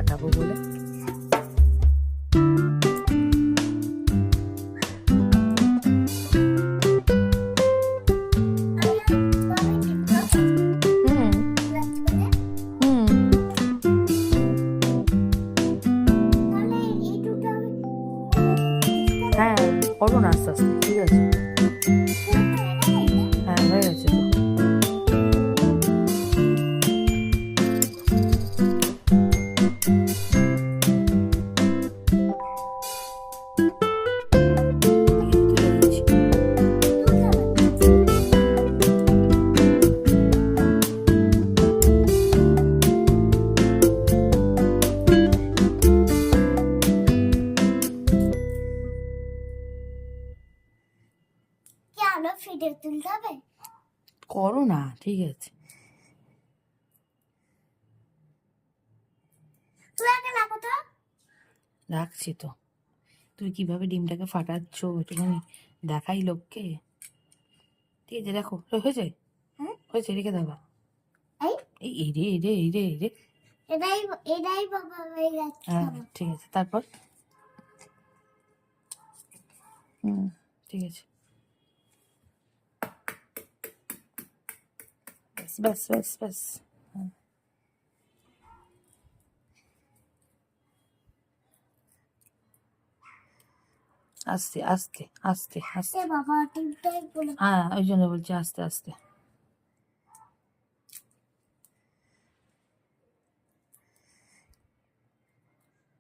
ফাটাবো বলে। হ্যাঁ, করো না আস্তে আস্তে, ঠিক আছে? হ্যাঁ, হয়ে গেছে তো। ফিডে তুলতে হবে, করো না, ঠিক আছে? তুই আগে লাগো তো। রাখছি তো। তুই কিভাবে ডিমটাকে ফাটাচ্ছ একটুখানি দেখাই লোককে। ঠিক আছে, দেখো হয়েছে, হয়েছে, রেখে দেবা। এই এই রে এই রে এই রে এই রে। এটাই এটাই বাবা হয়ে যাচ্ছে। হ্যাঁ, ঠিক আছে, তারপর? ঠিক আছে, ব্যাস ব্যাস ব্যাস ব্যাস। আস্তে আস্তে আস্তে আস্তে। বাবা টিপটাই বলে। হ্যাঁ, ওই জন্য বলছি আস্তে আস্তে।